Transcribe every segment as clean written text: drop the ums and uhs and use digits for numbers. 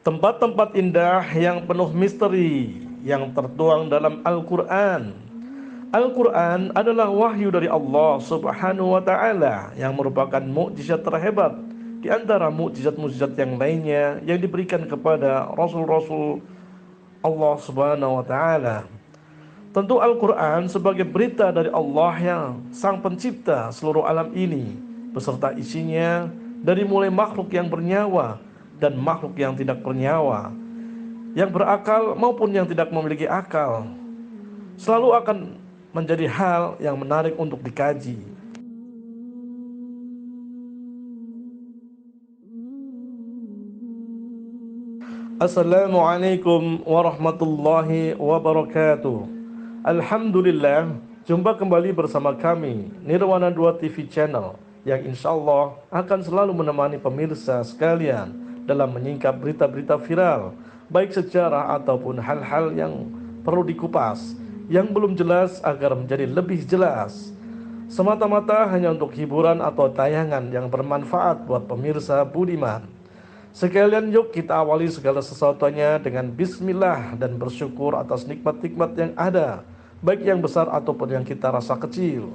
Tempat-tempat indah yang penuh misteri yang tertuang dalam Al-Quran. Al-Quran adalah wahyu dari Allah Subhanahu wa Ta'ala yang merupakan mukjizat terhebat di antara mukjizat-mukjizat yang lainnya yang diberikan kepada rasul-rasul Allah Subhanahu wa Ta'ala. Tentu Al-Quran sebagai berita dari Allah yang sang pencipta seluruh alam ini beserta isinya dari mulai makhluk yang bernyawa dan makhluk yang tidak bernyawa, yang berakal maupun yang tidak memiliki akal, selalu akan menjadi hal yang menarik untuk dikaji. Assalamualaikum warahmatullahi wabarakatuh. Alhamdulillah, jumpa kembali bersama kami Nirwana 2 TV Channel yang insya Allah akan selalu menemani pemirsa sekalian dalam menyingkap berita-berita viral, baik sejarah ataupun hal-hal yang perlu dikupas, yang belum jelas agar menjadi lebih jelas, semata-mata hanya untuk hiburan atau tayangan yang bermanfaat buat pemirsa budiman. Sekalian yuk kita awali segala sesuatunya dengan bismillah dan bersyukur atas nikmat-nikmat yang ada, baik yang besar ataupun yang kita rasa kecil.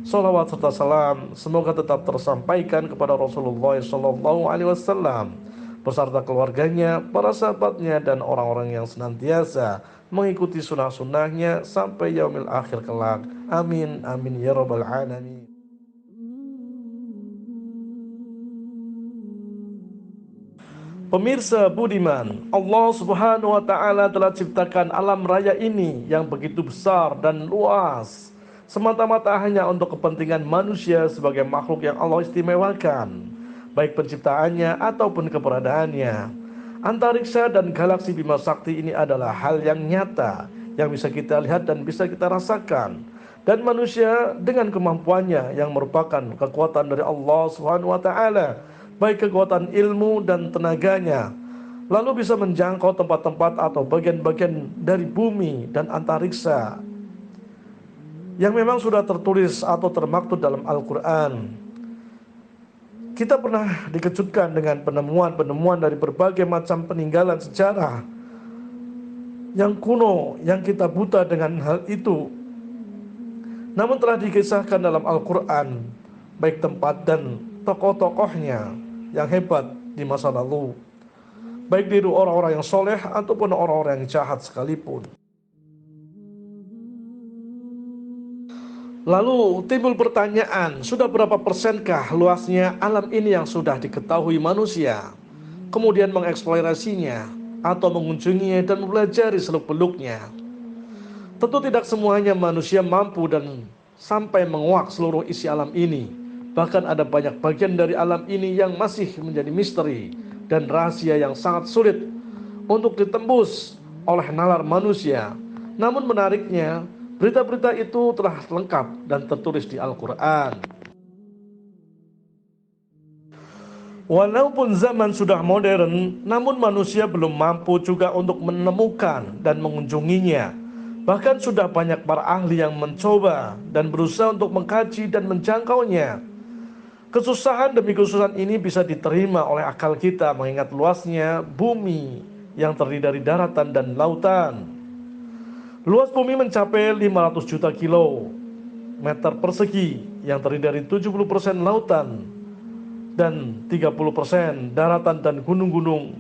Salawat serta salam semoga tetap tersampaikan kepada Rasulullah SAW beserta keluarganya, para sahabatnya, dan orang-orang yang senantiasa mengikuti sunnah-sunnahnya sampai yaumil akhir kelak. Amin amin ya rabbal alamin. Pemirsa budiman, Allah Subhanahu wa Ta'ala telah ciptakan alam raya ini yang begitu besar dan luas, semata-mata hanya untuk kepentingan manusia sebagai makhluk yang Allah istimewakan, baik penciptaannya ataupun keberadaannya. Antariksa dan galaksi Bima Sakti ini adalah hal yang nyata yang bisa kita lihat dan bisa kita rasakan. Dan manusia dengan kemampuannya yang merupakan kekuatan dari Allah Subhanahu wa Ta'ala, baik kekuatan ilmu dan tenaganya, lalu bisa menjangkau tempat-tempat atau bagian-bagian dari bumi dan antariksa yang memang sudah tertulis atau termaktub dalam Al-Quran. Kita pernah dikejutkan dengan penemuan-penemuan dari berbagai macam peninggalan sejarah yang kuno, yang kita buta dengan hal itu, namun telah dikisahkan dalam Al-Quran, baik tempat dan tokoh-tokohnya yang hebat di masa lalu, baik dari orang-orang yang soleh ataupun orang-orang yang jahat sekalipun. Lalu timbul pertanyaan, sudah berapa persenkah luasnya alam ini yang sudah diketahui manusia, kemudian mengeksplorasinya atau mengunjunginya dan mempelajari seluk-beluknya? Tentu tidak semuanya manusia mampu dan sampai menguak seluruh isi alam ini. Bahkan ada banyak bagian dari alam ini yang masih menjadi misteri dan rahasia yang sangat sulit untuk ditembus oleh nalar manusia. Namun menariknya, berita-berita itu telah lengkap dan tertulis di Al-Quran. Walaupun zaman sudah modern, namun manusia belum mampu juga untuk menemukan dan mengunjunginya. Bahkan sudah banyak para ahli yang mencoba dan berusaha untuk mengkaji dan menjangkaunya. Kesusahan demi kesusahan ini bisa diterima oleh akal kita mengingat luasnya bumi yang terdiri dari daratan dan lautan. Luas bumi mencapai 500 juta kilometer persegi yang terdiri dari 70% lautan dan 30% daratan dan gunung-gunung,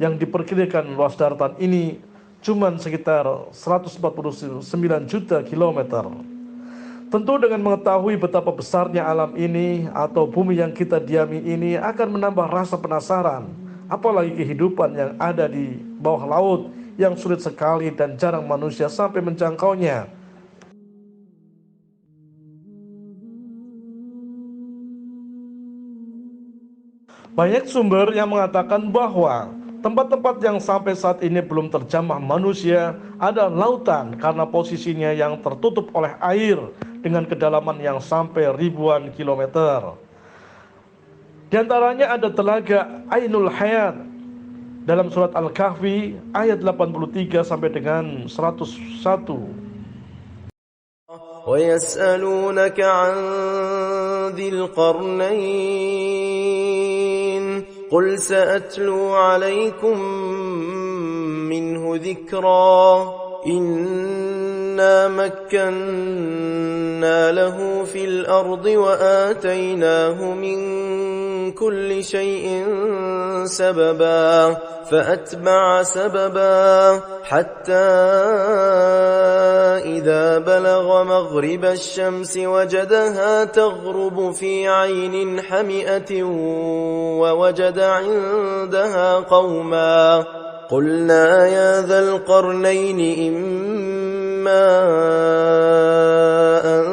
yang diperkirakan luas daratan ini cuma sekitar 149 juta kilometer. Tentu dengan mengetahui betapa besarnya alam ini atau bumi yang kita diami ini akan menambah rasa penasaran, apalagi kehidupan yang ada di bawah laut yang sulit sekali dan jarang manusia sampai menjangkaunya. Banyak sumber yang mengatakan bahwa tempat-tempat yang sampai saat ini belum terjamah manusia adalah lautan karena posisinya yang tertutup oleh air dengan kedalaman yang sampai ribuan kilometer. Di antaranya ada telaga Ainul Hayat dalam surat Al-Kahfi ayat 83 sampai dengan 101. وَيَسْأَلُونَكَ عَنْ ذِي الْقَرْنَيْنِ قل سأتلو عليكم منه ذكرا إنا مكنا له في الأرض وآتيناه من كل شيء سببا فأتبع سببا حتى إذا بلغ مغرب الشمس وجدها تغرب في عين حمئة ووجد عندها قوما قلنا يا ذا القرنين إما أن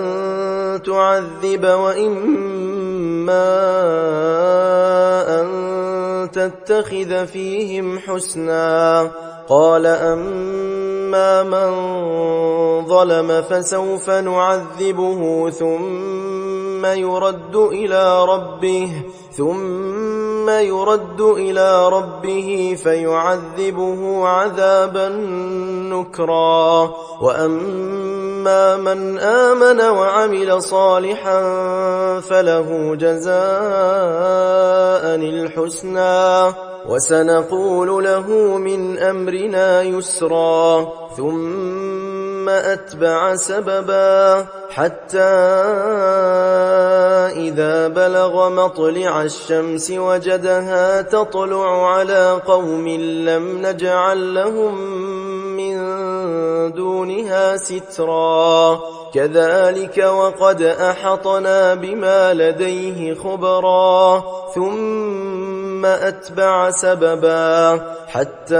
تعذب وإما أن تتخذ فيهم حسنا قال أما من ظلم فسوف نعذبه ثم يرد إلى ربه فيعذبه عذابا نكرا وأما من آمن وعمل صالحا فله جزاء الحسنى وسنقول له من أمرنا يسرا ثم أتبع سببا حتى إذا بلغ مطلع الشمس وجدها تطلع على قوم لم نجعل لهم من دونها سترا كذلك وقد أحطنا بما لديه خبرا ثم أتبع سببا حتى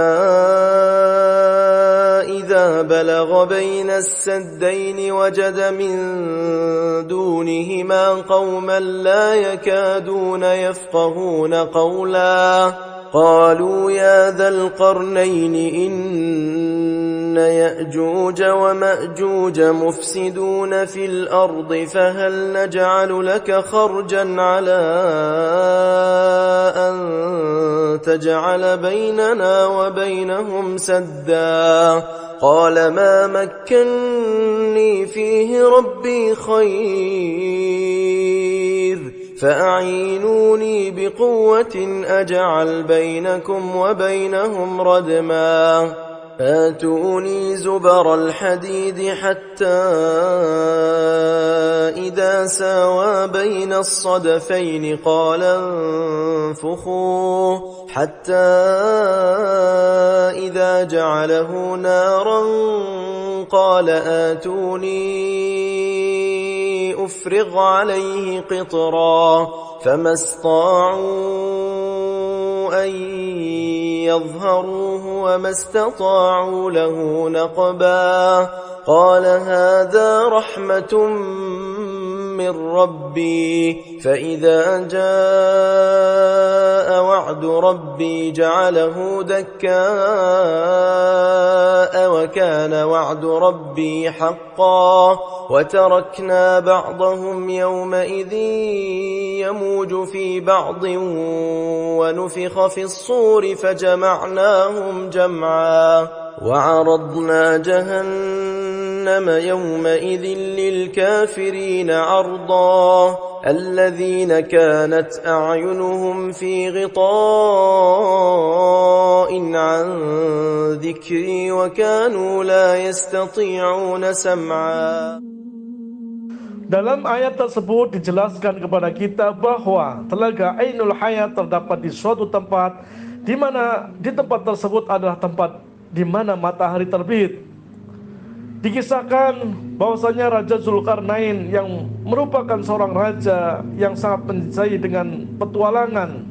إذا بلغ بين السدين وجد من دونهما قوما لا يكادون يفقهون قولا قالوا يا ذا القرنين إن يأجوج ومأجوج مفسدون في الأرض فهل نجعل لك خرجا على أن تجعل بيننا وبينهم سدا قال ما مكني فيه ربي خير فأعينوني بقوة أجعل بينكم وبينهم ردما آتوني زبر الحديد حتى إذا ساوى بين الصدفين قال انفخوا حتى إذا جعله نارا قال آتوني أفرغ عليه قطرا فما استطاعوا أن يظهروه وما استطاعوا له نقبا قال هذا رحمة من ربي فإذا جاء وعد ربي جعله دكاء وكان وعد ربي حقا وتركنا بعضهم يومئذ يموج في بعض ونفخ في الصور فجمعناهم جمعا وعرضنا جهنم يومئذ للكافرين عرضا الذين كانت أعينهم في غطاء عن ذكري وكانوا لا يستطيعون سمعا. Dalam ayat tersebut dijelaskan kepada kita bahwa telaga Ainul Hayat terdapat di suatu tempat di mana di tempat tersebut adalah tempat di mana matahari terbit. Dikisahkan bahwasanya Raja Zulkarnain yang merupakan seorang raja yang sangat mencintai dengan petualangan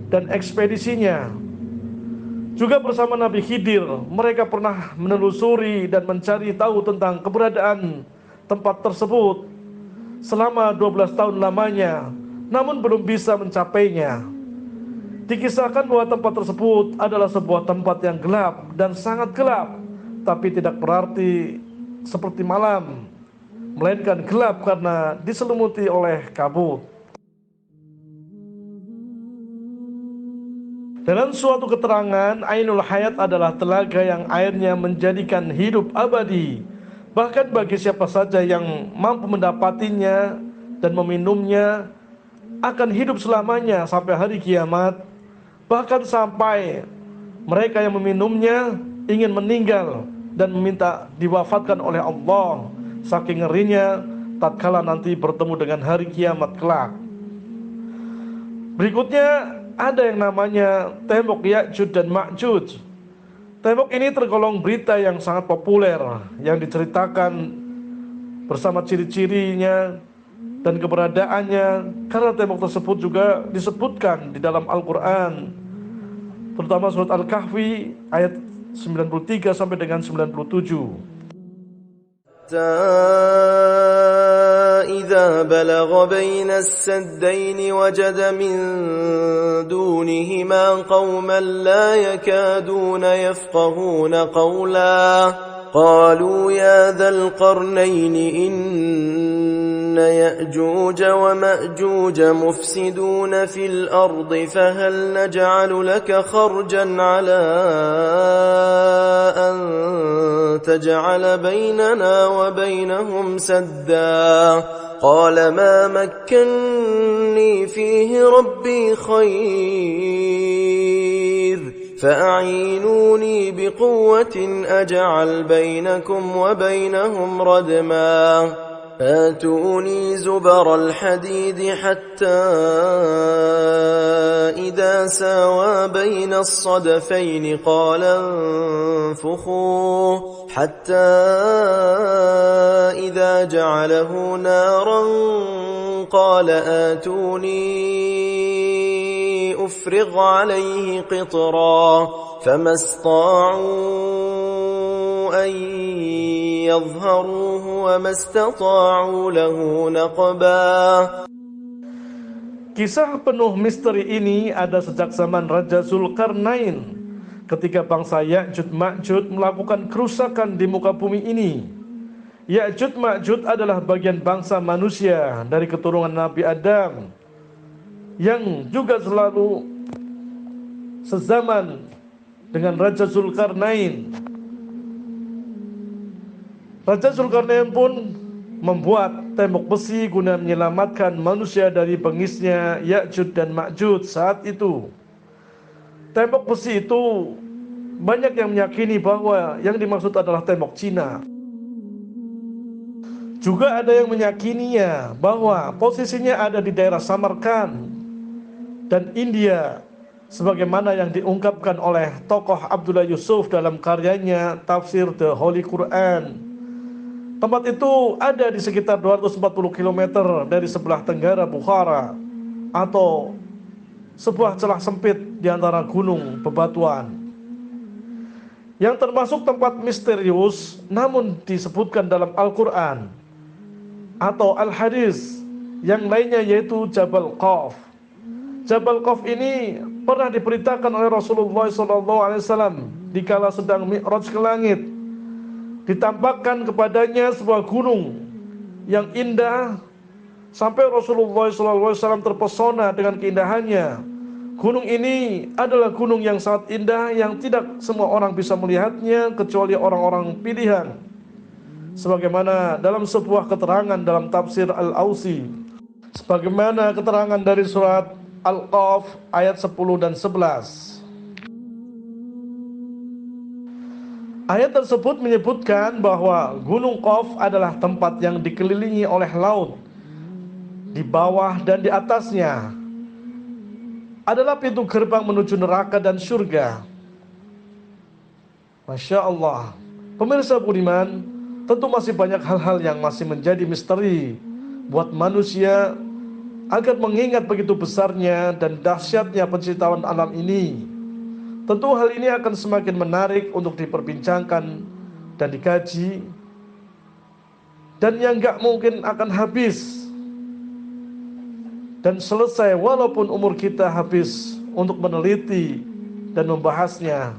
dan ekspedisinya, juga bersama Nabi Khidir, mereka pernah menelusuri dan mencari tahu tentang keberadaan tempat tersebut selama 12 tahun lamanya, namun belum bisa mencapainya. Dikisahkan bahwa tempat tersebut adalah sebuah tempat yang gelap dan sangat gelap, tapi tidak berarti seperti malam, melainkan gelap karena diselimuti oleh kabut. Dalam suatu keterangan, Ainul Hayat adalah telaga yang airnya menjadikan hidup abadi, bahkan bagi siapa saja yang mampu mendapatinya dan meminumnya akan hidup selamanya sampai hari kiamat. bahkan sampai mereka yang meminumnya ingin meninggal dan meminta diwafatkan oleh Allah, saking ngerinya tatkala nanti bertemu dengan hari kiamat kelak. Berikutnya ada yang namanya tembok Ya'juj dan Ma'juj. Tembok ini tergolong berita yang sangat populer yang diceritakan bersama ciri-cirinya dan keberadaannya, karena tembok tersebut juga disebutkan di dalam Al-Quran, terutama surat Al-Kahfi ayat 93 sampai dengan 97. إذا بلغ بين السدين وجد من دونهما قوما لا يكادون يفقهون قولا قالوا يا ذا القرنين إن يأجوج ومأجوج مفسدون في الأرض فهل نجعل لك خرجا على أن تجعل بيننا وبينهم سدا قال ما مكني فيه ربي خير فأعينوني بقوة أجعل بينكم وبينهم ردما آتوني زبر الحديد حتى إذا ساوى بين الصدفين قال انفخوا حتى إذا جعله نارا قال آتوني أفرغ عليه قطرا فما استطاعوا أن يظهروه وما استطاعوا له نقبا. Kisah penuh misteri ini ada sejak zaman Raja Zulkarnain, ketika bangsa Ya'juj Ma'juj melakukan kerusakan di muka bumi ini. Ya'juj Ma'juj adalah bagian bangsa manusia dari keturunan Nabi Adam yang juga selalu sezaman dengan Raja Zulkarnain. Raja Zulkarnain pun membuat tembok besi guna menyelamatkan manusia dari bengisnya Ya'juj dan Ma'juj saat itu. Tembok besi itu banyak yang meyakini bahwa yang dimaksud adalah tembok Cina. Juga ada yang meyakininya bahwa posisinya ada di daerah Samarkand dan India, sebagaimana yang diungkapkan oleh tokoh Abdullah Yusuf dalam karyanya Tafsir The Holy Quran. Tempat itu ada di sekitar 240 km dari sebelah tenggara Bukhara, atau sebuah celah sempit di antara gunung bebatuan, yang termasuk tempat misterius namun disebutkan dalam Al-Quran atau Al-Hadis yang lainnya, yaitu Jabal Qaf. Jabal Qaf ini pernah diberitakan oleh Rasulullah SAW dikala sedang mi'raj ke langit. Ditampakkan kepadanya sebuah gunung yang indah sampai Rasulullah SAW terpesona dengan keindahannya. Gunung ini adalah gunung yang sangat indah yang tidak semua orang bisa melihatnya kecuali orang-orang pilihan, sebagaimana dalam sebuah keterangan dalam tafsir Al-Ausi, sebagaimana keterangan dari surat Al-Qaf ayat 10 dan 11. Ayat tersebut menyebutkan bahwa Gunung Qaf adalah tempat yang dikelilingi oleh laut. Di bawah dan di atasnya adalah pintu gerbang menuju neraka dan surga. Masya Allah. Pemirsa budiman, tentu masih banyak hal-hal yang masih menjadi misteri buat manusia agar mengingat begitu besarnya dan dahsyatnya penciptaan alam ini. Tentu hal ini akan semakin menarik untuk diperbincangkan dan dikaji, dan yang gak mungkin akan habis dan selesai walaupun umur kita habis untuk meneliti dan membahasnya.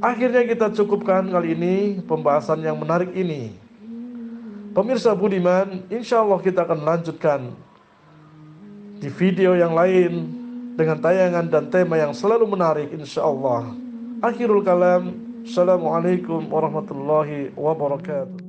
Akhirnya kita cukupkan kali ini pembahasan yang menarik ini. Pemirsa budiman, insya Allah kita akan lanjutkan di video yang lain dengan tayangan dan tema yang selalu menarik, insya Allah. Akhirul kalam, assalamualaikum warahmatullahi wabarakatuh.